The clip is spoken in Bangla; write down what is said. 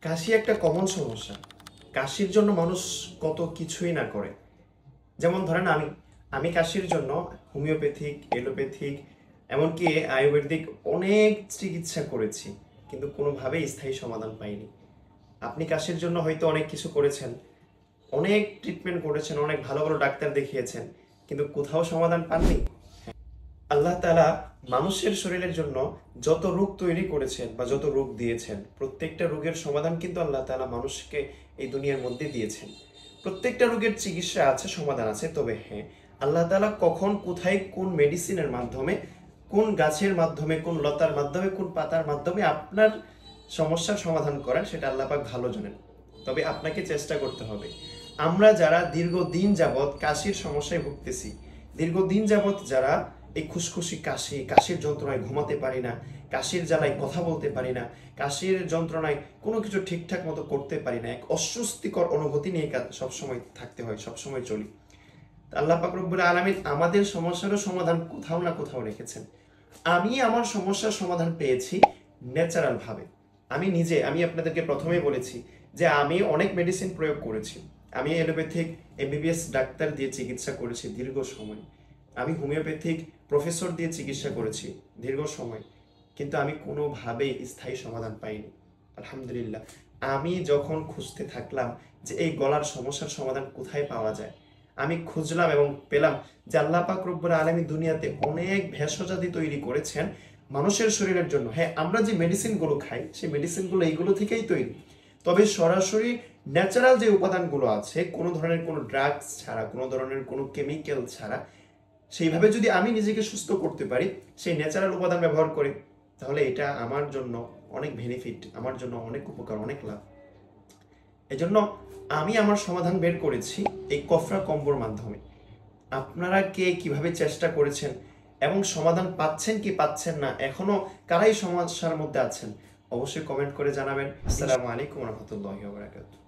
কাশি একটা কমন সমস্যা। কাশির জন্য মানুষ কত কিছুই না করে। যেমন ধরেন আমি আমি কাশির জন্য হোমিওপ্যাথিক, এলোপ্যাথিক, এমনকি আয়ুর্বেদিক অনেক চিকিৎসা করেছি, কিন্তু কোনোভাবেই স্থায়ী সমাধান পাইনি। আপনি কাশির জন্য হয়তো অনেক কিছু করেছেন, অনেক ট্রিটমেন্ট করেছেন, অনেক ভালো ভালো ডাক্তার দেখিয়েছেন, কিন্তু কোথাও সমাধান পাননি। আল্লাহ তাআলা মানুষের শরীরের জন্য যত রোগ তৈরি করেছেন বা যত রোগ দিয়েছেন, প্রত্যেকটা রোগের সমাধান কিন্তু আল্লাহ তাআলা মানুষকে এই দুনিয়ার মধ্যে দিয়েছেন। প্রত্যেকটা রোগের চিকিৎসা আছে, সমাধান আছে। তবে হ্যাঁ, আল্লাহ তাআলা কখন কোথায় কোন মেডিসিনের মাধ্যমে, কোন গাছের মাধ্যমে, কোন লতার মাধ্যমে, কোন পাতার মাধ্যমে আপনার সমস্যার সমাধান করেন সেটা আল্লাহ পাক ভালো জানেন। তবে আপনাকে চেষ্টা করতে হবে। আমরা যারা দীর্ঘদিন যাবৎ কাশির সমস্যায় ভুগতেছি, দীর্ঘদিন যাবৎ যারা এই খুশখুশি কাশি, কাশির যন্ত্রণায় ঘুমাতে পারি না, কাশির জ্বালায় কথা বলতে পারি না, কাশির যন্ত্রণায় কোনো কিছু ঠিকঠাক মতো করতে পারি না, এক অস্বস্তিকর অনুভূতি নিয়ে সবসময় থাকতে হয়, সবসময় চলি। আল্লাহ পাক রব্বুল আলামিন আমাদের সমস্যারও সমাধান কোথাও না কোথাও রেখেছেন। আমি আমার সমস্যার সমাধান পেয়েছি ন্যাচারাল ভাবে। আমি আপনাদেরকে প্রথমেই বলেছি যে আমি অনেক মেডিসিন প্রয়োগ করেছি। আমি এলোপ্যাথিক এমবিবিএস ডাক্তার দিয়ে চিকিৎসা করেছি দীর্ঘ সময়। আমি হোমিওপ্যাথিক প্রফেসর দিয়ে চিকিৎসা করেছি দীর্ঘ সময়, কিন্তু আমি কোনোভাবেই স্থায়ী সমাধান পাইনি। আলহামদুলিল্লাহ, আমি যখন খুঁজতে থাকলাম যে এই গলার সমস্যার সমাধান কোথায় পাওয়া যায়, আমি খুঁজলাম এবং পেলাম যে আল্লাহ পাক রব্বুল আলামিন দুনিয়াতে অনেক ভেষজাতি তৈরি করেছেন মানুষের শরীরের জন্য। হ্যাঁ, আমরা যে মেডিসিনগুলো খাই সেই মেডিসিনগুলো এইগুলো থেকেই তৈরি। তবে সরাসরি ন্যাচারাল যে উপাদানগুলো আছে, কোনো ধরনের কোনো ড্রাগস ছাড়া, কোনো ধরনের কোনো কেমিক্যাল ছাড়া, সেইভাবে যদি আমি নিজেকে সুস্থ করতে পারি সেই ন্যাচারাল উপাদান ব্যবহার করে, তাহলে এটা আমার জন্য অনেক বেনিফিট, আমার জন্য অনেক উপকার, অনেক লাভ। এজন্য আমি আমার সমাধান বের করেছি এই কফরা কম্বোর মাধ্যমে। আপনারা কে কিভাবে চেষ্টা করেছেন এবং সমাধান পাচ্ছেন কি পাচ্ছেন না, এখনো কারাই সমস্যার মধ্যে আছেন, অবশ্যই কমেন্ট করে জানাবেন। আসসালামু আলাইকুম ওয়া রাহমাতুল্লাহি ওয়া বারাকাতুহু।